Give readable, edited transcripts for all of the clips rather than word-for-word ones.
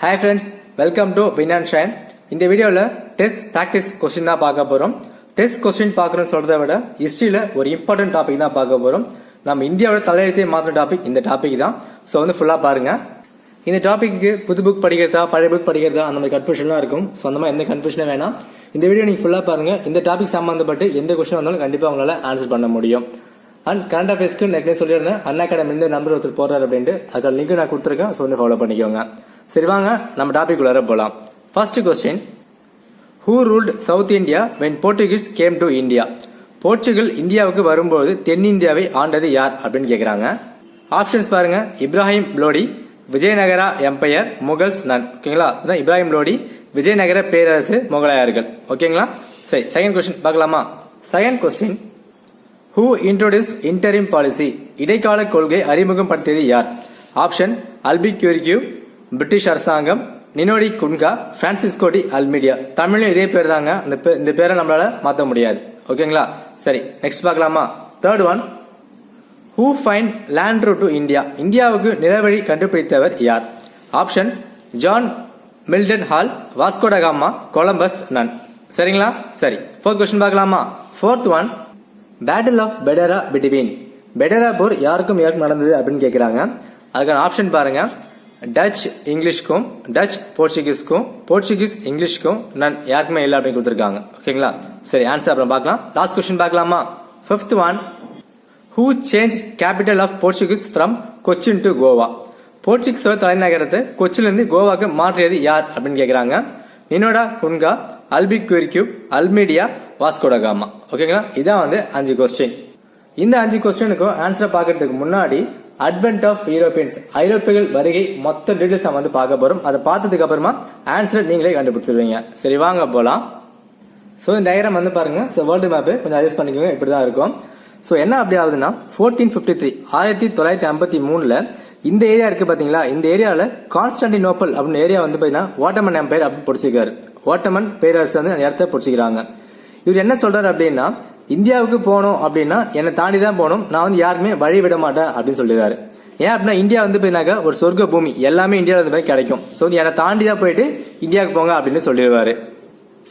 Hi friends, welcome to Win and Shine. இந்த வீடியோல test practice question தான் பார்க்க போறோம். டெஸ்ட் கொஸ்டின் பார்க்கறோம்னு சொல்றதை விட ஹிஸ்டரியில ஒரு இம்பார்ட்டன்ட் டாபிக் தான் பார்க்க போறோம். நம்ம இந்தியாவோட தலையெழுத்தை மாத்திர டாபிக் இந்த டாபிக் தான். ஸோ ஃபுல்லா பாருங்க. இந்த டாபிக்கு புது புக் படிக்கிறதா பழைய புக் படிக்கிறதா அந்த மாதிரி கன்ஃபியூஷன்லாம் இருக்கும். ஸோ அந்த மாதிரி எந்த கன்ஃபியூஷனும் வேணாம். இந்த வீடியோ நீங்க ஃபுல்லா பாருங்க. இந்த டாபிக் சம்பந்தப்பட்டு எந்த கொஸ்டின் வந்தாலும் கண்டிப்பா உங்களால ஆன்சர் பண்ண முடியும். அண்ட் கரண்ட் அஃபேர்ஸ்க்கு நெக்ஸ்ட் சொல்லியிருந்தேன் அண்ணா அகாடமில நம்பர் ஒருத்தர் போறாரு அப்படின்ட்டு அதுக்கு லிங்க் நான் கொடுத்துருக்கேன். ஸோ ஃபாலோ பண்ணிக்கோங்க. சரி வாங்க நம்ம டாபிக் உள்ளார போலாம். First question, who ruled south India when Portuguese came to India? Portugal இந்தியாவுக்கு வரும்போது தென்னிந்தியாவை ஆண்டது யார் அப்படின்னு கேக்குறாங்க. ஆப்ஷன்ஸ் பாருங்க. இப்ராஹிம் லோடி, விஜயநகரா எம்பையர், முகல்ஸ் நன். ஓகேங்களா? இப்ராஹிம் லோடி, விஜயநகர பேரரசு, முகலாயர்கள். ஓகேங்களா? சரி, செகண்ட் கொஸ்டின் பார்க்கலாமா? Second question, who introduced interim policy? இடைக்கால கொள்கை அறிமுகப்படுத்தியது யார்? ஆப்ஷன் அல்பிக்யூரிக்யூ, பிரிட்டிஷ் அரசாங்கம், நினோடி குன்கா, பிரான்சிஸ்கோ டி அல்மீடியா. தமிழ்ல இதே பேர் தாங்க. இந்த பேரை நம்மளால மாத்த முடியாது. ஓகேங்களா? சரி, நெக்ஸ்ட் பார்க்கலாமா? Third one, who find land route to India? இந்தியாவுக்கு நிலவழி கண்டுபிடித்தவர் யார்? Option John Mildenhall, Vasco da Gama, Columbus none. சரிங்களா? சரி, ஃபோர்த் கொஸ்டின் பார்க்கலாமா? Fourth one, battle of Bedara between. Bedara போர் யாருக்கும் யாருக்கும் நடந்தது அப்படின்னு கேக்குறாங்க. அதுக்கான ஆப்ஷன் பாருங்க. டச் இங்கிலீஷ்க்கும், டச் போர்ச்சுகீஸ்க்கும், போர்ச்சுகீஸ் இங்கிலீஷ்க்கும் நன் யாருக்குமே இல்லை அப்படின்னு கொடுத்துருக்காங்க. ஓகேங்களா? சரி, ஆன்சர் அப்புறம் பார்க்கலாம். லாஸ்ட் கொஸ்டின் பார்க்கலாமா? Fifth one, who change capital of Portuguese from Cochin to Goa? போர்ச்சுகீஸோட தலைநகரத்தை கொச்சின்ல கோவாக்கு மாற்றியது யார் அப்படின்னு கேக்குறாங்க. Nuno da Cunha, Albuquerque, Almeida, Vasco da Gama. ஓகேங்களா? இதான் 5 கொஸ்டின். இந்த 5 கொஸ்டினுக்கும் ஆன்சர் பார்க்கறதுக்கு முன்னாடி அட்வென்ட் ஆஃப் யூரோப்பியன்ஸ், ஐரோப்பியர்கள் வருகை மொத்த டீடைல்ஸ் நம்ம பார்க்க போறோம். அதை பார்த்ததுக்கு அப்புறமா ஆன்சர் நீங்களே கண்டுபிடிச்சிருவீங்க. சரி வாங்க போலாம். சோ இந்த டயக்ராம் பாருங்க. சோ வேர்ல்டு மேப் கொஞ்சம் அட்ஜஸ்ட் பண்ணிக்கோங்க. இப்படிதான் இருக்கும். சோ என்ன அப்படி ஆகுதுன்னா 1453 1953ல இந்த ஏரியா இருக்கு பாத்தீங்களா? இந்த ஏரியால கான்ஸ்டான்டினோப்பிள் அப்படின்னு ஏரியா பாத்தீங்கன்னா ஓட்டமன் எம்பையர் அப்படின்னு பிடிச்சிருக்காரு. ஓட்டமன் பேரரசு அந்த இடத்த பிடிச்சிக்கிறாங்க. இவர் என்ன சொல்றாரு அப்படின்னா, இந்தியாவுக்கு போனோம் அப்படின்னா என்னை தாண்டி தான் போகணும், நான் யாருமே வழி விட மாட்டேன் அப்படின்னு சொல்லிடுறாரு. ஏன் அப்படின்னா இந்தியா போயினாக்கா ஒரு சொர்க்க பூமி, எல்லாமே இந்தியாவில் கிடைக்கும். ஸோ என்னை தாண்டி தான் போயிட்டு இந்தியாவுக்கு போங்க அப்படின்னு சொல்லிடுவாரு.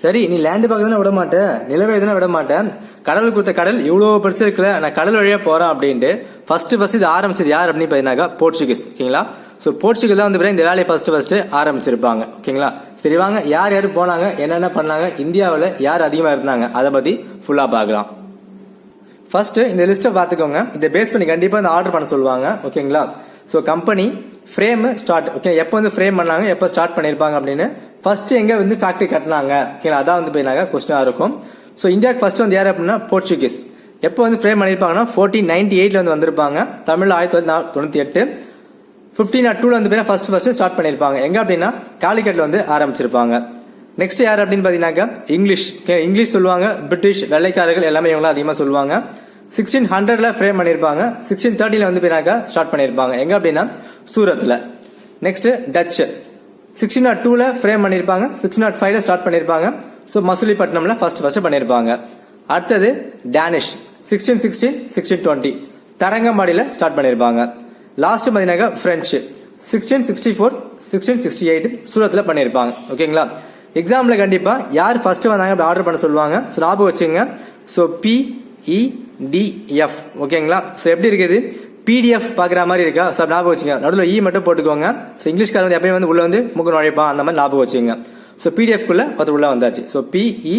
சரி, நீ லேண்டு பார்க்க தானே விட மாட்டேன், நிலவை தானே விட மாட்டேன், கடல் கொடுத்த கடல் இவ்வளவு பெருசு இருக்குல்ல, நான் கடல் வழியா போறேன் அப்படின்ட்டு ஃபர்ஸ்ட் இது ஆரம்பிச்சது யார் அப்படின்னு பாத்தீங்கன்னா போர்ச்சுகீஸ். ஓகேங்களா? ஸோ போர்ச்சுகல் தான் இந்த வேலையை ஃபர்ஸ்ட் ஆரம்பிச்சிருப்பாங்க. ஓகேங்களா? சரி வாங்க, யார் யார் போனாங்க, என்னென்ன பண்ணாங்க, இந்தியாவில் யார் அதிகமா இருந்தாங்க, அதை பத்தி ஃபுல்லா பார்க்கலாம். ஃபர்ஸ்ட் இந்த லிஸ்ட்டை பார்த்துக்கோங்க. இதை பேஸ் பண்ணி கண்டிப்பா இந்த ஆர்டர் பண்ண சொல்லுவாங்க. ஓகேங்களா? So company, frame, start. Okay, எப்போ ஃப்ரேம் பண்ணாங்க, எப்போ ஸ்டார்ட் பண்ணிருப்பாங்க அப்படின்னு ஃபர்ஸ்ட் எங்க ஃபேக்டரி கட்டினாங்க. ஓகேங்களா? அதான் போயினாங்க கொஸ்டினா இருக்கும். ஸோ இந்தியாவுக்கு ஃபர்ஸ்ட் யார் அப்படின்னா போர்ச்சுகீஸ். எப்போ ஃப்ரேம் பண்ணிருப்பாங்கன்னா 1498ல வந்திருப்பாங்க. தமிழ்ல 1998. 1502ல ஃபர்ஸ்ட் ஸ்டார்ட் பண்ணிருப்பாங்க. எங்க அப்படின்னா காலிக்கட்ல ஆரம்பிச்சிருப்பாங்க. நெக்ஸ்ட் யார் அப்படின்னு பாத்தீங்கன்னா இங்கிலீஷ். இங்கிலீஷ் சொல்லுவாங்க, பிரிட்டிஷ் வெள்ளைக்காரர்கள் எல்லாமே இவங்க அதிகமா சொல்லுவாங்க. 1600ல ஃப்ரேம் பண்ணிருப்பாங்க. 1630ல ஸ்டார்ட் பண்ணிருப்பாங்க. எங்க அப்படின்னா சூரத்ல. நெக்ஸ்ட் டச் 1602ல ஃப்ரேம் பண்ணிருப்பாங்க. 1605ல ஸ்டார்ட் பண்ணிருப்பாங்க. சோ மசூலிப்பட்டினம்ல ஃபர்ஸ்ட் பண்ணிருப்பாங்க. அடுத்தது டேனிஷ் 1616 1620 தரங்கம்பாடியில ஸ்டார்ட் பண்ணிருப்பாங்க. லாஸ்ட் பாத்தீங்கன்னா பிரெஞ்சு 1664 1668 சூரத்ல பண்ணிருப்பாங்க. ஓகேங்களா? எக்ஸாம்ல கண்டிப்பா யார் ஃபர்ஸ்ட் வந்தாங்க ஆர்டர் பண்ண சொல்லுவாங்க. ஞாபகம் வச்சுங்க. So PEDF. ஓகேங்களா? சோ எப்படி இருக்குது, PDF பாக்குற மாதிரி இருக்கா? சோ ஞாபகம் வச்சுங்க. நடுவில் E மட்டும் போட்டுக்கோங்க. சோ இங்கிலீஷ்காரன் எப்பயும் உள்ள மூக்கு நுழைப்பான், அந்த மாதிரி ஞாபகம் வச்சுங்க. சோ PDF குள்ள உள்ள வந்தாச்சு. So PE,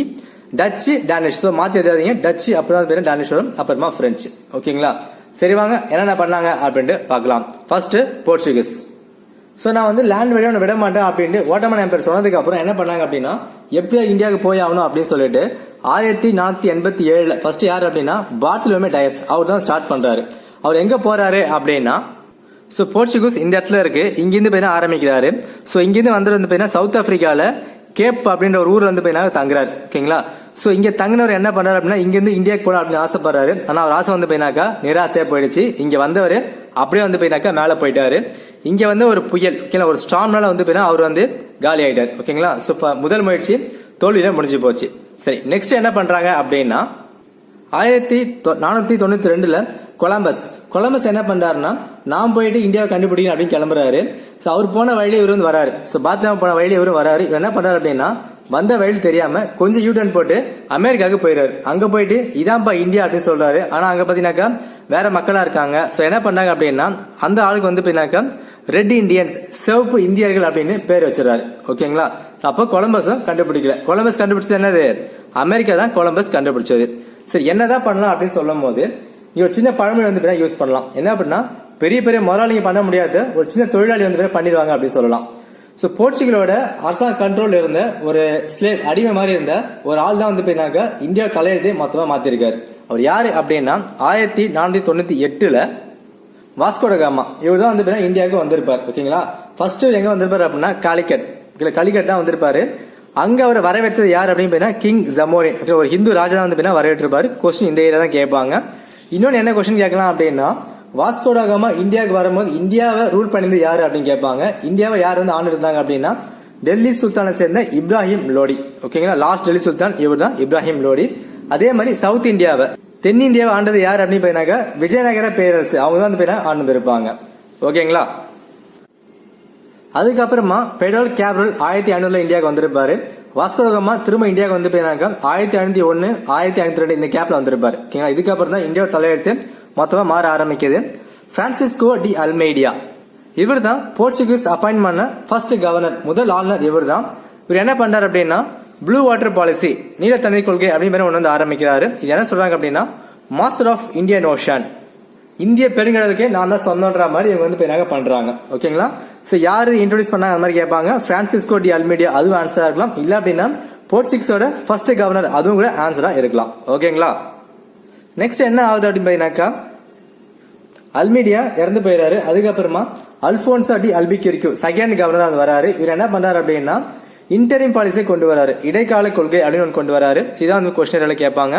touch, Danish. So மாத்தி எழுதாதீங்க. டச் அப்புறம் பேரு டேனிஷ் வரும், அப்புறமா பிரெஞ்சு. ஓகேங்களா? சரி வாங்க என்னென்ன பண்ணாங்க அப்படின்ட்டு பார்க்கலாம். First Portuguese. சோ நான் லேண்ட் வழியா விட மாட்டேன் அப்படின்ட்டு ஓட்டமன் எம்பையர் சொன்னதுக்கு அப்புறம் என்ன பண்ணாங்க அப்படின்னா, எப்படியா இந்தியாவுக்கு போய் ஆகணும் அப்படின்னு சொல்லிட்டு 1487ல ஃபர்ஸ்ட் யார் அப்படின்னா பார்த்தலோமே டயஸ் அவர் தான் ஸ்டார்ட் பண்றாரு. அவர் எங்க போறாரு அப்படின்னா, சோ போர்ச்சுகீஸ் இந்த இடத்துல இருக்கு, இங்கிருந்து ஆரம்பிக்கிறாரு. சோ இங்கிருந்து வந்து சவுத் ஆப்பிரிக்கால கேப் அப்படின்ற ஒரு ஊர்ல தங்குறாரு. ஓகேங்களா? சோ இங்க தங்கினவர் என்ன பண்றாரு அப்படின்னா, இங்க இருந்து இந்தியாவுக்கு போலாம் அப்படின்னு ஆசைப்படுறாரு. ஆனா அவர் ஆசை நிராசையா போயிடுச்சு. இங்க வந்தவர் அப்படியே மேல போயிட்டாரு. இங்க ஒரு புயல், ஒரு ஸ்டார்ம்னால அவர் காலி ஆயிட்டாரு. ஓகேங்களா? சோ முதல் முயற்சி தோல்வியில முடிஞ்சு போச்சு. சரி, நெக்ஸ்ட் என்ன பண்றாங்க அப்படின்னா 1492ல கொலம்பஸ் கொலம்பஸ் என்ன பண்றாருன்னா நான் போயிட்டு இந்தியாவை கண்டுபிடிக்கணும் அப்படின்னு கிளம்புறாரு. சோ அவர் போன வழியில இவரு வந்து வராரு. சோ பாத்ரூம் போன வழியில இவரும் வராரு. இவர் என்ன பண்றாரு அப்படின்னா வந்த வழியில் தெரியாம கொஞ்சம் யூட்டர்ன் போட்டு அமெரிக்காவுக்கு போயிடுறாரு. அங்க போயிட்டு இதான்ப்பா இந்தியா அப்படின்னு சொல்றாரு. ஆனா அங்க பாத்தீங்கன்னாக்கா வேற மக்களா இருக்காங்க. சோ என்ன பண்ணாங்க அப்படின்னா அந்த ஆளுக்கு வந்து பாத்தீங்கன்னாக்கா ரெட் இந்தியன்ஸ், சிவப்பு இந்தியர்கள் அப்படின்னு பேர் வச்சிடறாரு. ஓகேங்களா? அப்போ கொலம்பஸும் கண்டுபிடிக்கல. கொலம்பஸ் கண்டுபிடிச்சது என்னது? அமெரிக்கா தான் கொலம்பஸ் கண்டுபிடிச்சது. சரி, என்னதான் பண்ணலாம் அப்படின்னு சொல்லும் போது இங்க ஒரு சின்ன பழமொழி வந்து யூஸ் பண்ணலாம். என்ன அப்படின்னா பெரிய பெரிய முதலாளிங்க பண்ண முடியாது, ஒரு சின்ன தொழிலாளி வந்து பண்ணிடுவாங்க அப்படின்னு சொல்லலாம். சோ போர்ச்சுகலோட அரசாங்க கண்ட்ரோல் இருந்த ஒரு ஸ்லேவ், அடிமை மாதிரி இருந்த ஒரு ஆள் தான் வந்து இந்தியா தலையெழுத்தை மொத்தமா மாத்திருக்காரு. அவர் யாரு அப்படின்னா 1498 வாஸ்கோட காமா இவர் தான் வந்து இந்தியாவுக்கு வந்திருப்பார். ஓகேங்களா? ஃபர்ஸ்ட் எங்க வந்திருப்பாரு அப்படின்னா காலிக்கட். கலிகட் தான் வந்திருப்பாரு. அங்க அவர் வரவேற்றது யார் அப்படின்னு கிங் ஜமோரின், ஒரு ஹிந்து ராஜா தான் வந்து வரவேற்றிருப்பாரு. கொஸ்டின் இந்த ஏரியா தான் கேட்பாங்க. இன்னொன்னு என்ன கொஸ்டின் கேட்கலாம் அப்படின்னா வாஸ்கோட காமா இந்தியாவுக்கு வரும்போது இந்தியாவை ரூல் பண்ணியது யாரு அப்படின்னு கேட்பாங்க. இந்தியாவை யார் வந்து ஆண்டு இருந்தாங்க அப்படின்னா டெல்லி சுல்தானை சேர்ந்த இப்ராஹிம் லோடி. ஓகேங்களா? லாஸ்ட் டெல்லி சுல்தான் இவர் தான், இப்ராஹிம் லோடி. அதே மாதிரி சவுத் இந்தியாவை, தென்னிந்தியாவை ஆண்டது யார் அப்படின்னு போயினாக்க விஜயநகர பேரரசு, அவங்க தான் வந்து ஆண்டு இருப்பாங்க. ஓகேங்களா? அதுக்கப்புறமா பெடல் கேப்ரல் 1500 இந்தியாவுக்கு வந்திருப்பாரு. வாஸ்கோ ட காமா திரும்ப இந்தியாவுக்கு வந்து போயினாக்க 1501 1502 இந்த கேப்ல வந்திருப்பாரு. ஓகேங்களா? இதுக்கப்புறம் தான் இந்தியாவோட தலையெழுத்து மொத்தமா மாற ஆரம்பிக்குது. பிரான்சிஸ்கோ டி அல்மெய்டியா இவர் தான் போர்ச்சுகீஸ் அப்பாயின்ட் பண்ண ஃபர்ஸ்ட் கவர்னர், முதல் ஆளுநர் இவர் தான். இவர் என்ன பண்றாரு அப்படின்னா ப்ளூ வாட்டர் பாலிசி, நீல தண்ணீர் கொள்கை அப்படின்னு ஒன்று வந்து ஆரம்பிக்கிறாரு. இது என்ன சொல்றாங்க அப்படின்னா மாஸ்டர் ஆஃப் இந்தியன் ஓஷன், இந்திய பெருங்கடலுக்கே நான் தான் சொந்தன்ற மாதிரி இவங்க வந்து பண்றாங்க. ஓகேங்களா? சோ யாரு இன்ட்ரோடியூஸ் பண்ணாங்க அந்த மாதிரி கேட்பாங்க. பிரான்சிஸ்கோ டி அல்மெய்டியா, அதுவும் ஆன்சரா இருக்கலாம். இல்ல அப்படின்னா போர்ச்சுகீஸோட ஃபர்ஸ்ட் கவர்னர், அதுவும் கூட ஆன்சரா இருக்கலாம். ஓகேங்களா? நெக்ஸ்ட் என்ன ஆகுது அப்படின்னு பாத்தீங்கன்னாக்கா அல்மெய்டியா இறந்து போயிடாரு. அதுக்கப்புறமா அல்போன்சோ டி அல்பிக்யூர்கு செகண்ட் கவர்னர் வராரு. இவர் என்ன பண்றாரு அப்படின்னா இன்டரிம் பாலிசியை கொண்டு வராரு, இடைக்கால கொள்கை அப்படின்னு ஒன்று கொண்டு வராரு. இதான் வந்து கொஸ்டின் கேட்பாங்க.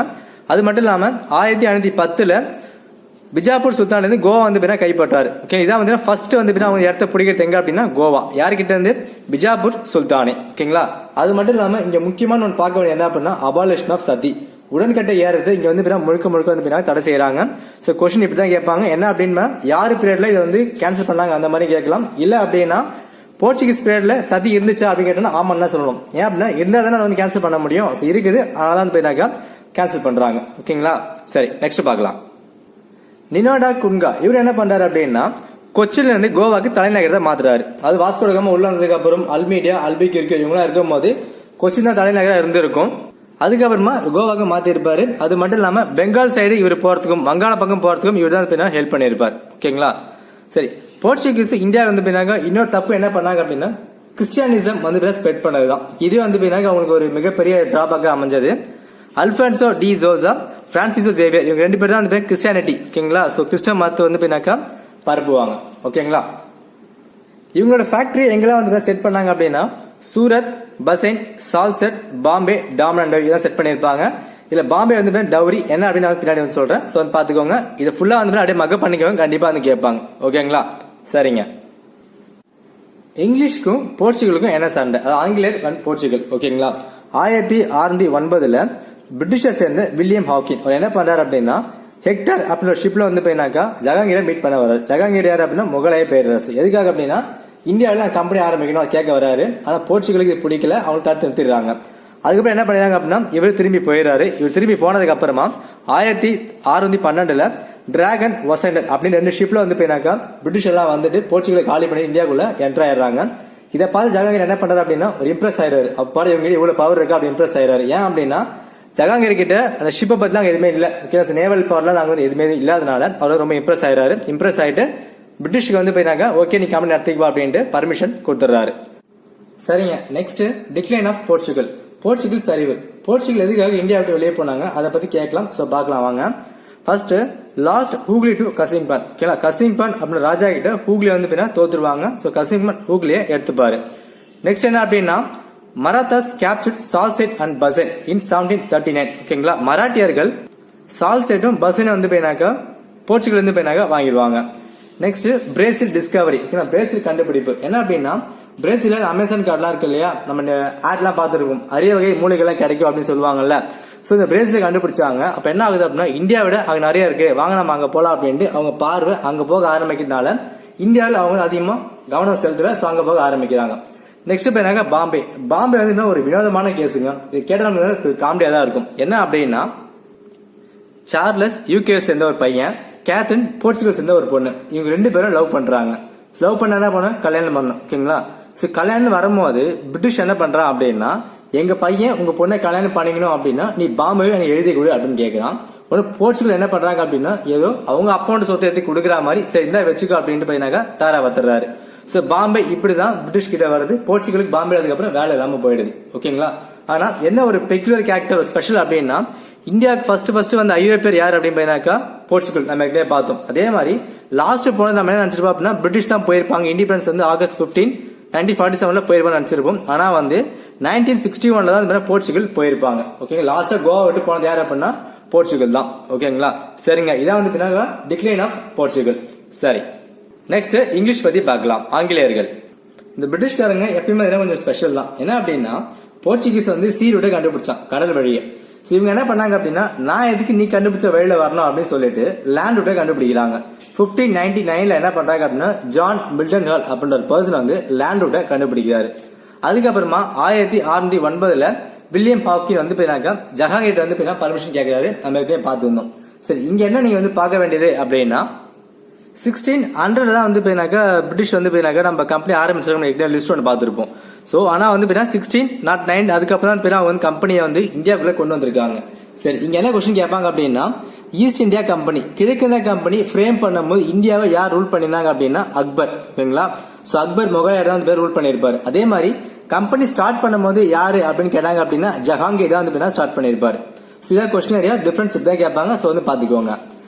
அது மட்டும் இல்லாம 1510 பிஜாப்பூர் சுல்தான் வந்து கோவா வந்து கைப்பற்றாரு. ஓகே, இதான் வந்து ஃபர்ஸ்ட் வந்து அவங்க இடத்த பிடிக்கிறது எங்க அப்படின்னா கோவா. யாருக்கிட்ட இருந்து? பிஜாப்பூர் சுல்தானே. ஓகேங்களா? அது மட்டும் இல்லாம இங்க முக்கியமான ஒன்று பார்க்க வேண்டிய என்ன அப்படின்னா அபாலிஷன் ஆஃப் சதி, உடன்கட்டை ஏறது இங்க வந்து முழுக்க வந்து தடை செய்யறாங்க. சோ கொஸ்டின் இப்படிதான் கேட்பாங்க. என்ன அப்படின்னா யாரு பீரியட்ல இதை வந்து கேன்சல் பண்ணாங்க அந்த மாதிரி கேட்கலாம். இல்ல அப்படின்னா போர்ச்சுகீஸ் பீரியட்ல சதி இருந்துச்சா அப்படின்னு கேட்டா ஆமான்னு தான் சொல்லணும். ஏன் அப்படின்னா இருந்தா தானே அதை வந்து கேன்சல் பண்ண முடியும். இருக்குது, அதனால போயினாக்கா கேன்சல் பண்றாங்க. ஓகேங்களா? சரி, நெக்ஸ்ட் பார்க்கலாம். நினோடா குன்கா இவர் என்ன பண்றாரு அப்படின்னா கொச்சின்ல இருந்து கோவாக்கு தலைநகரத்தை மாத்துறாரு. அது வாஸ்கோ ட காமா உள்ள வந்ததுக்கு அப்புறம் அல்மெய்டியா, அல்பிக்யூர்கு இவங்களா இருக்கும் போது கொச்சின் தான் தலைநகரம் இருந்திருக்கும். அதுக்கப்புறமா கோவாக்கு மாத்தி இருப்பாரு. அது மட்டும் இல்லாம பெங்கால் சைடு இவர் போறதுக்கும் வங்காள பக்கம் போறதுக்கும் இவர் தான் ஹெல்ப் பண்ணிருப்பார். ஓகேங்களா? சரி, போர்ச்சுகீஸ் இந்தியா வந்து இன்னொரு தப்பு என்ன பண்ணாங்க அப்படின்னா கிறிஸ்டியானிசம் வந்து ஸ்ப்ரெட் பண்ணதுதான். இது வந்து அவங்களுக்கு ஒரு மிகப்பெரிய டிராபேக்கா அமைஞ்சது. Afonso de Sousa, Francisco Xavier இவங்க ரெண்டு பேரும் தான் வந்து கிறிஸ்டியானிட்டி. ஓகேங்களா? சோ கிறிஸ்டன் மதத்தை வந்து பரப்புவாங்க. ஓகேங்களா? இவங்களோட ஃபேக்டரி எங்கெல்லாம் வந்து செட் பண்ணாங்க அப்படின்னா சூரத், பசைன், சால்செட், பாம்பே, டாமன் இதான் செட் பண்ணிருப்பாங்க. இதுல பாம்பே வந்து டவுரி என்ன அப்படின்னு பின்னாடி வந்து சொல்றேன். சோ வந்து பாத்துக்கோங்க. இதை ஃபுல்லா வந்து அப்படியே மக பண்ணிக்கோங்க, கண்டிப்பா வந்து கேட்பாங்க. ஓகேங்களா? சரிங்க. இங்கிலீஷ்க்கும் போர்ச்சுகலுக்கும் என்ன சண்டை? ஆங்கிலேயர் அண்ட் போர்ச்சுகல். ஓகேங்களா? 1609 பிரிட்டிஷை சேர்ந்த வில்லியம் ஹாக்கின் அவர் என்ன பண்றாரு அப்படின்னா ஹெக்டர் அப்படின்ற ஷிப்ல வந்து ஜஹாங்கீரை மீட் பண்ண வர்றாரு. ஜஹாங்கீர் யாரு அப்படின்னா முகலாய பேரரசு. எதுக்காக அப்படின்னா இந்தியாவில கம்பெனி ஆரம்பிக்கணும் அது கேட்க வராரு. ஆனா போர்ச்சுகலுக்கு பிடிக்கல, அவங்க தடுத்து நிறுத்திடுறாங்க. அதுக்கப்புறம் என்ன பண்ணிடுறாங்க அப்படின்னா இவர் திரும்பி போயிடுறாரு. இவர் திரும்பி போனதுக்கு அப்புறமா 1612 டிராகன் வசண்டர் அப்படின்னு 2 ஷிப்ல வந்து பிரிட்டிஷ் எல்லாம் வந்துட்டு போர்ச்சுகலை காலி பண்ணி இந்தியாவுக்குள்ள என்டர் ஆயிடுறாங்க. இதை பார்த்து ஜஹாங்கீர் என்ன பண்றாரு அப்படின்னா ஒரு இம்ப்ரெஸ் ஆயிடுறாரு. அப்பாடி இவங்க இவ்வளவு பவர் இருக்கா அப்படி இம்ப்ரெஸ் ஆயிடுறாரு. ஏன் அப்படின்னா ஜஹாங்கீர் கிட்ட அந்த ஷிப்பை பத்தி எதுவுமே இல்ல, நேவல் பவர்லாம் நாங்க வந்து எதுவுமே இல்லாதனால அவர் ரொம்ப இம்ப்ரெஸ் ஆயிடுறாரு. இம்ப்ரெஸ் ஆயிட்டு பிரிட்டிஷ்க்கு வந்து ஓகே நீ கம்பெனி நடத்திக்குவா அப்படின்ட்டு பர்மிஷன் கொடுத்துறாரு. சரிங்க. Next decline of Portugal. Portugal சரிவு. போர்ச்சுகல் எதுக்காக இந்தியா விட்டு வெளியே போனாங்க அதை பத்தி கேட்கலாம். சோ பாக்கலாம் வாங்க. ஃபர்ஸ்ட் லாஸ்ட் ஹூக்லி டு கசிம்பான். ஓகேங்களா? கசிம்பான் அப்படின்னு ராஜா கிட்ட ஹூக்லி வந்து தோத்துருவாங்க. சோ கசிம்பான் ஹூக்லியை எடுத்துப்பாரு. நெக்ஸ்ட் என்ன அப்படின்னா மராத்தாஸ் கேப்சர்ட் சால்செட் அண்ட் பசன் இன் 1739. ஓகேங்களா? மராட்டியர்கள் சால்செட்டும் பசனும் வந்து போர்ச்சுகல் வந்து வாங்கிடுவாங்க. Next Brazil Discovery. பிரேசில் கண்டுபிடிப்பு என்ன அப்படின்னா பிரேசில அமேசான் கார்டுலாம் இருக்கு இல்லையா, நம்ம ஆட்லாம் பார்த்துருக்கோம், அரிய வகை மூலிகைலாம் கிடைக்கும் அப்படின்னு சொல்லுவாங்கல்ல. ஸோ இந்த பிரேசில் கண்டுபிடிச்சாங்க. அப்ப என்ன ஆகுது அப்படின்னா இந்தியாவிட அங்க நிறைய இருக்கு, வாங்க நம்ம அங்க போலாம் அப்படின்ட்டு அவங்க பார்வை அங்க போக ஆரம்பிக்கிறதுனால இந்தியாவில் அவங்க அதிகமா கவனம் செலுத்தல. ஸோ அங்க போக ஆரம்பிக்கிறாங்க. நெக்ஸ்ட் பாருங்க பாம்பே. பாம்பே வந்து ஒரு வினோதமான கேஸுங்க. இது கேட்டாலும் காமெடியா தான் இருக்கும். என்ன அப்படின்னா சார்லஸ் யூகே சேர்ந்த ஒரு பையன், கேத்ரின் போர்ச்சுகல் சேர்ந்த ஒரு பொண்ணு, இவங்க 2 பேரும் லவ் பண்றாங்க. லவ் பண்ண என்ன பண்ண கல்யாணம் பண்ணணும். ஓகேங்களா? ஸோ கல்யாணம் வரும்போது பிரிட்டிஷ் என்ன பண்றான் அப்படின்னா எங்க பையன் உங்க பொண்ணை கல்யாணம் பண்ணிக்கணும் அப்படின்னா நீ பாம்பே எனக்கு எழுதி கொடு அப்படின்னு கேட்கிறான். உடனே போர்ச்சுகல் என்ன பண்றாங்க அப்படின்னா ஏதோ அவங்க அப்பாவோட சொத்தை எடுத்து கொடுக்குற மாதிரி சரி இந்த வச்சுக்கோ அப்படின்ட்டு பையனாக தாரா வத்துறாரு. சோ பாம்பே இப்படிதான் பிரிட்டிஷ் கிட்ட வருது. போர்ச்சுகலுக்கு பாம்பே அதுக்கப்புறம் வேலை இல்லாம போயிடுது. ஓகேங்களா? ஆனா என்ன ஒரு பெக்யூலர் கேரக்டர் ஸ்பெஷல் அப்படின்னா இந்தியாவுக்கு ஃபர்ஸ்ட் வந்த ஐரோப்பியர் யார் அப்படின்னு பையனாக்கா போர்ச்சுகல். நம்ம ஏற்கனவே பார்த்தோம். அதே மாதிரி லாஸ்ட் போனது நம்ம என்ன நினைச்சிருப்போம் அப்படின்னா பிரிட்டிஷ் தான் போயிருப்பாங்க. இண்டிபெண்டன்ஸ் வந்து ஆகஸ்ட் 15, 1947 போயிருப்பாங்க நினைச்சிருப்போம். ஆனா வந்து 1961 தான் போர்ச்சுகல் போயிருப்பாங்க. ஓகே, லாஸ்டா கோவா விட்டு போனது யார் அப்படின்னா போர்ச்சுகல் தான். ஓகேங்களா? சரிங்க, இதான் வந்து பின்னாக டிக்ளைன் ஆஃப் போர்ச்சுகல். சரி, நெக்ஸ்ட் இங்கிலீஷ் பத்தி பார்க்கலாம். ஆங்கிலேயர்கள். இந்த பிரிட்டிஷ்காரங்க எப்பயுமே கொஞ்சம் ஸ்பெஷல் தான். என்ன அப்படின்னா போர்ச்சுகீஸ் வந்து சீ ரூட்டை கண்டுபிடிச்சான், கடல் வழியை. இவங்க என்ன பண்ணாங்க அப்படின்னா நான் எதுக்கு நீ கண்டுபிடிச்ச வழியில வரணும் அப்படின்னு சொல்லிட்டு லேண்ட் ரூட்டை கண்டுபிடிக்கிறாங்க. 1599 என்ன பண்றாங்க அப்படின்னா ஜான் மில்டன் ஹால் அப்படின்ற ஒரு பர்சன் வந்து லேண்ட் ரூட்டை கண்டுபிடிக்கிறாரு. அதுக்கப்புறமா 1609 வில்லியம் ஹாக்கின் வந்து போயினாக்கா ஜஹாங்கீர் வந்து பர்மிஷன் கேட்கிறாரு. நம்ம பார்த்து வந்தோம். சரி, இங்க என்ன நீங்க வந்து பார்க்க வேண்டியது அப்படின்னா 1600 தான் வந்து போயினாக்கா பிரிட்டிஷ் வந்து போயினாக்கா நம்ம கம்பெனி ஆரம்பிச்சிருக்கோம். லிஸ்ட் ஒன்று பார்த்துருப்போம். சோ ஆனா வந்து 1609 அதுக்கப்புறம் தான் அவங்க வந்து கம்பெனியை வந்து இந்தியாவுக்குள்ள கொண்டு வந்திருக்காங்க. சரி, இங்க என்ன கொஸ்டின் கேட்பாங்க அப்படின்னா ஈஸ்ட் இந்தியா கம்பெனி கிழக்கிந்திய கம்பெனி ஃப்ரேம் பண்ணும்போது இந்தியாவை யார் ரூல் பண்ணிருந்தாங்க அப்படின்னா அக்பர். ஓகேங்களா? சோ அக்பர் முகலாயர் தான் வந்து ரூல் பண்ணிருப்பாரு. அதே மாதிரி கம்பெனி ஸ்டார்ட் பண்ணும்போது யாரு அப்படின்னு கேட்டாங்க அப்படின்னா ஜஹாங்கீர் தான் வந்து ஸ்டார்ட் பண்ணிருப்பாரு. சோ இதான் கொஸ்டின் ஏரியா டிஃபரன்ஸ் தான் கேட்பாங்க. சோ வந்து பாத்துக்கோங்க.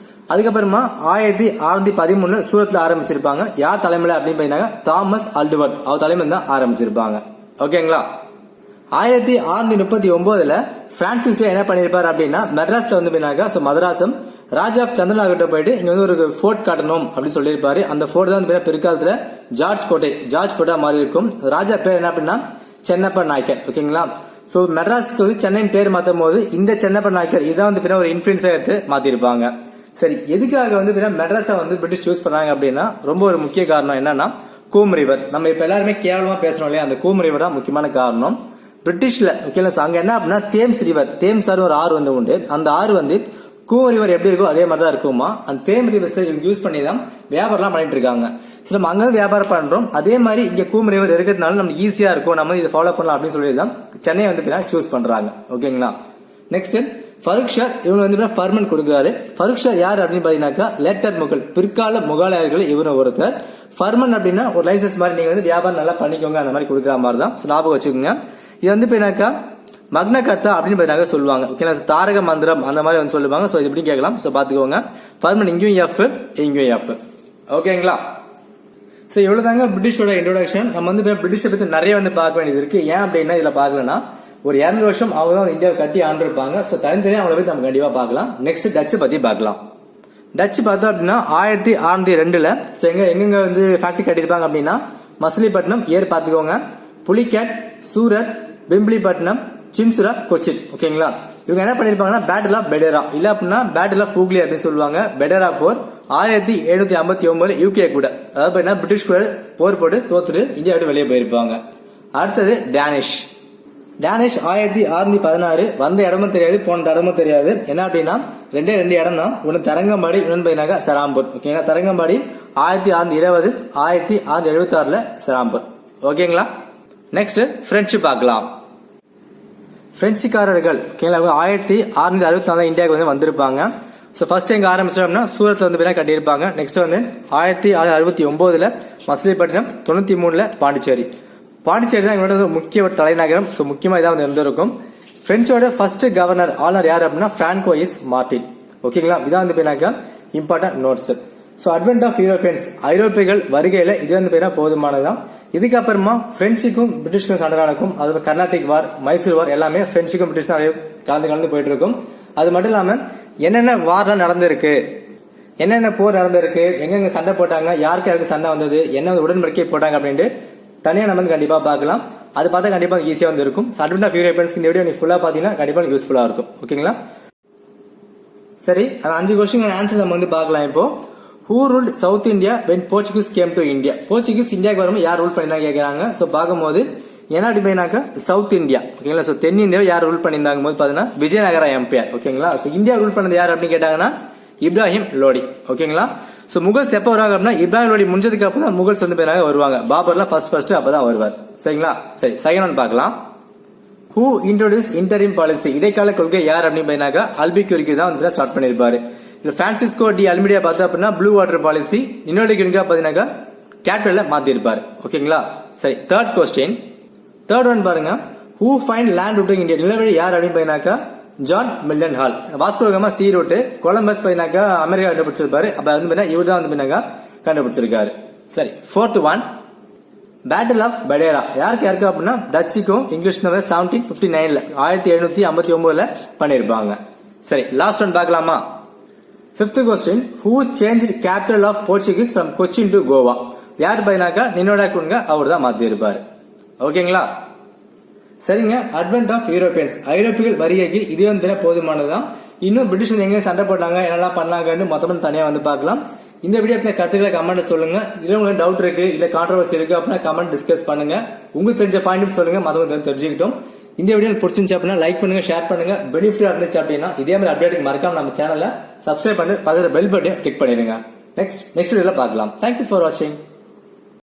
அதுக்கப்புறமா 1613 சூரத்ல ஆரம்பிச்சிருப்பாங்க. யார் தலைமையில அப்படின்னு பாத்தீங்கன்னா தாமஸ் ஆல்டுவர்ட் அவர் தலைமையில தான் ஆரம்பிச்சிருப்பாங்க. ஓகேங்களா? 1639 பிரான்சிஸ் என்ன பண்ணிருப்பாரு அப்படின்னா மெட்ராஸ்ல வந்து மதராசம் ராஜா ஆஃப் சந்திரநாத் கிட்ட போயிட்டு இங்க வந்து ஒரு ஃபோர்ட் காட்டணும் அப்படின்னு சொல்லியிருப்பாரு. அந்த ஃபோர்ட் தான் பிற்காலத்துல ஜார்ஜ் ஃபோர்ட்டா மாறி இருக்கும். ராஜா பேர் என்ன அப்படின்னா சென்னப்ப நாயக்கர். ஓகேங்களா? சோ மெட்ராஸ்க்கு வந்து சென்னையின் பேர் மாத்தும் போது இந்த சென்னப்ப நாயக்கர் இதான் வந்து ஒரு இன்ஃபுளுன்ஸா எடுத்து மாத்திருப்பாங்க. சரி, எதுக்காக வந்து மெட்ராஸை வந்து பிரிட்டிஷ் சூஸ் பண்ணாங்க அப்படின்னா ரொம்ப ஒரு முக்கிய காரணம் என்னன்னா கூம் ரிவர். நம்ம இப்ப எல்லாருமே கேவலமா பேசணும் இல்லையா, அந்த கூம் ரிவர் தான் முக்கியமான காரணம். பிரிட்டிஷ்ல ஓகேங்களா அங்க என்ன அப்படின்னா தேம்ஸ் ரிவர், தேம்ஸ் ஆறு ஒரு ஆறு வந்து உண்டு. அந்த ஆறு வந்து கூம் ரிவர் எப்படி இருக்கோ அதே மாதிரி தான் இருக்குமா. அந்த தேம் ரிவர்ஸ் இவங்க யூஸ் பண்ணி தான் வியாபாரம் பண்ணிட்டு இருக்காங்க. சரி, நம்ம அங்க வியாபாரம் பண்றோம். அதே மாதிரி இங்க கூம் ரிவர் இருக்கிறதுனால நமக்கு ஈஸியா இருக்கும், நம்ம இதை ஃபாலோ பண்ணலாம் அப்படின்னு சொல்லி தான் சென்னை வந்து சூஸ் பண்றாங்க. ஓகேங்களா? நெக்ஸ்ட் ஃபருக் ஷா இவங்க வந்து ஃபர்மன் கொடுக்குறாரு. ஃபருக் ஷா யார் அப்படின்னு பாத்தீங்கன்னாக்கா லேட்டர் முகல் பிற்கால முகலாயர்கள் இவரு ஒருத்தர். ஃபர்மன் அப்படின்னா ஒரு லைசன்ஸ் மாதிரி நீங்க வந்து வியாபாரம் நல்லா பண்ணிக்கோங்க அந்த மாதிரி கொடுக்குற மாதிரி தான். ஞாபகம் வச்சுக்கோங்க. இது வந்து பாத்தீங்கன்னாக்கா மக்ன கர்த்தா அப்படின்னு பாத்தீங்கன்னா சொல்லுவாங்க. ஓகே, தாரக மந்திரம் அந்த மாதிரி வந்து சொல்லுவாங்க. சோ இது எப்படி கேட்கலாம். சோ பாத்துக்கோங்க. ஃபர்மன் இங்கேயும் எஃப் இங்கேயும் எஃப். ஓகேங்களா? சோ இவ்வளவுதாங்க பிரிட்டிஷோட இன்ட்ரோடக்ஷன். நம்ம வந்து பிரிட்டிஷை பத்தி நிறைய வந்து பார்க்க வேண்டியது இருக்கு. ஏன் அப்படின்னா இதுல பாக்கலன்னா ஒரு 200 வருஷம் அவங்க தான் இந்தியாவை கட்டி ஆண்டிருப்பாங்க. சோ தனித்தனியா அவங்கள பத்தி நம்ம கண்டிப்பா பார்க்கலாம். நெக்ஸ்ட் டச் பத்தி பார்க்கலாம். டச் பார்த்தோம் அப்படின்னா 1602 சோ எங்க வந்து ஃபேக்டரி கட்டியிருப்பாங்க அப்படின்னா மசிலிப்பட்டினம் ஏர் பாத்துக்கோங்க, புலிகேட், சூரத், பிம்பிலிப்பட்டினம், சின்சுரா, கொச்சின். ஓகேங்களா? இவங்க என்ன பண்ணிருப்பாங்கன்னா பேட்டில் ஆஃப் பெடேரா இல்ல அப்படின்னா பேட்டில் ஆஃப் ஃபூக்லி அப்படின்னு சொல்லுவாங்க. பெடேரா போர் 1759 யூகே கூட, அதாவது பிரிட்டிஷ் கூட போர் போட்டு தோத்துட்டு இந்தியா விட்டு வெளியே போயிருப்பாங்க. அடுத்தது டேனிஷ். 1616 வந்த இடமும் தெரியாது, போன இடமும் தெரியாது. என்ன அப்படின்னா 2 இடம் தான். ஒன்னு தரங்கம்பாடி, இன்னொன்னு சராம்பூர். ஓகேங்களா? தரங்கம்பாடி 1620, 1676 சராம்பூர். ஓகேங்களா? நெக்ஸ்ட் பிரெஞ்சு பார்க்கலாம். பிரெஞ்சுக்காரர்கள் 1664 இந்தியாவுக்கு வந்து வந்திருப்பாங்க. சோ ஃபர்ஸ்ட் எங்க ஆரம்பிச்சோம்னா சூரத்ல வந்து கட்டியிருப்பாங்க. நெக்ஸ்ட் வந்து 1669 மசிலிப்பட்டினம், 93 பாண்டிச்சேரி. பாண்டிச்சேரி தான் எங்களோட முக்கிய ஒரு தலைநகரம். சோ முக்கியமா இதான் வந்து இருந்திருக்கும். பிரெஞ்சோட ஃபர்ஸ்ட் கவர்னர் ஆளுநர் யார் அப்படின்னா பிராங்கோயிஸ் மார்டின். ஓகேங்களா? இதான் வந்து important notes. So advent of Europeans ஐரோப்பியர்கள் வருகையில இது வந்து போதுமானதான். இதுக்கப்புறமா பிரெஞ்சுக்கும் பிரிட்டிஷ்க்கும் சண்டை நடக்கும். அது கர்நாடிக் வார், மைசூர் வார் எல்லாமே பிரெஞ்சுக்கும் பிரிட்டிஷ் கலந்து போயிட்டு இருக்கும். அது மட்டும் இல்லாம என்னென்ன வார்லாம் நடந்திருக்கு, என்னென்ன போர் நடந்திருக்கு, எங்கெங்க சண்டை போட்டாங்க, யாருக்கு யாருக்கு சண்டை வந்தது, என்ன உடன்படிக்கை போட்டாங்க அப்படின்ட்டு தனியா நம்ம கண்டிப்பா பார்க்கலாம். அது பார்த்தா கண்டிப்பா ஈஸியா வந்து இருக்கும். அட்வென்ட் ஆஃப் யூரோப்பியன்ஸ்க்கு இந்த வீடியோ நீ ஃபுல்லா பாத்தீங்கன்னா கண்டிப்பா யூஸ்ஃபுல்லா இருக்கும். ஓகேங்களா? சரி, அந்த 5 கொஸ்டின் ஆன்சர் நம்ம வந்து பார்க்கலாம். இப்போ who ruled south India when Portuguese came to India? Portuguese இந்தியாவுக்கு வரும்போது யார் ரூல் பண்ணிருந்தாங்க கேட்கறாங்க. சோ பார்க்கும்போது என்ன டிபைனாக்க சவுத் இந்தியா. ஓகேங்களா? சோ தென்னிந்தியாவை யார் ரூல் பண்ணியிருந்தாங்க போது பாத்தீங்கன்னா விஜயநகர எம்பையர். ஓகேங்களா? சோ இந்தியா ரூல் பண்ணது யார் அப்படின்னு கேட்டாங்கன்னா இப்ராஹிம் லோடி. ஓகேங்களா? சோ முகல்ஸ் எப்ப வருவாங்க அப்படின்னா இப்ராஹிம் லோடி முடிஞ்சதுக்கு அப்புறம் தான் முகல்ஸ் வந்து பேராக வருவாங்க. பாபர்லாம் ஃபர்ஸ்ட் அப்பதான் வருவார். சரிங்களா? சரி, செகண்ட் ஒன் பார்க்கலாம். Who introduce interim policy? இடைக்கால கொள்கை யார் அப்படின்னு பாத்தீங்கன்னா அல்பிக்யூரிக்கு தான் வந்து ஸ்டார்ட் பண்ணிருப்பாரு. இது பிரான்சிஸ்கோ டி அல்மிடியா பார்த்தா அப்படின்னா ப்ளூ வாட்டர் பாலிசி. இன்னொரு பாத்தீங்கன்னா கேபிட்டல்ல மாத்தி இருப்பாரு. ஓகேங்களா? சரி, தேர்ட் கொஸ்டின். தேர்ட் ஒன் பாருங்க. Who find land routing India? நிலவழி யார் அப்படின்னு பாத்தீங்கன்னா John Mildenhall. Vasco da Gama sea route, Columbus பாத்தீங்கன்னா அமெரிக்கா கண்டுபிடிச்சிருப்பாரு. அப்ப வந்து இவர் தான் வந்து கண்டுபிடிச்சிருக்காரு. சரி, fourth one. Battle of Bedara யாருக்கு அப்படின்னா டச்சுக்கும் இங்கிலீஷ் 1759 1759 பண்ணிருப்பாங்க. சரி, லாஸ்ட் ஒன் பார்க்கலாமா? Fifth question. Who change capital of Portuguese from Cochin to Goa? யார் பையனாக்கா நினோடா குன்கா அவர் தான் மாத்தி இருப்பாரு. ஓகேங்களா? சரிங்க, அட்வென்ட் ஆஃப் யூரோப்பியன்ஸ் ஐரோப்பியர்கள் வருகைக்கு இது வந்து போதுமானதுதான். இன்னும் பிரிட்டிஷ் எங்க சண்டை போட்டாங்க, என்னெல்லாம் பண்ணாங்கன்னு மொத்தமா தனியா வந்து பார்க்கலாம். இந்த வீடியோ கருத்துக்களை கமெண்ட் சொல்லுங்க. இதுல உங்களுக்கு டவுட் இருக்கு, இல்ல கான்ட்ரவர்சி இருக்கு அப்படின்னா கமெண்ட் டிஸ்கஸ் பண்ணுங்க. உங்களுக்கு தெரிஞ்ச பாயிண்ட் சொல்லுங்க, மத்தவங்க தெரிஞ்சுக்கிட்டோம். இந்த வீடியோ பிடிச்சிருந்துச்சு அப்படின்னா லைக் பண்ணுங்க, ஷேர் பண்ணுங்க. பெனிஃபிட்டா இருந்துச்சு அப்படின்னா இதே மாதிரி அப்டேட் மறக்காம நம்ம சேனலை சப்ஸ்கிரைப் பண்ணி பக்கத்துல பெல் பட்டனை கிளிக் பண்ணிடுங்க. நெக்ஸ்ட் வீடியோல பார்க்கலாம். தேங்க்யூ ஃபார் வாட்சிங்.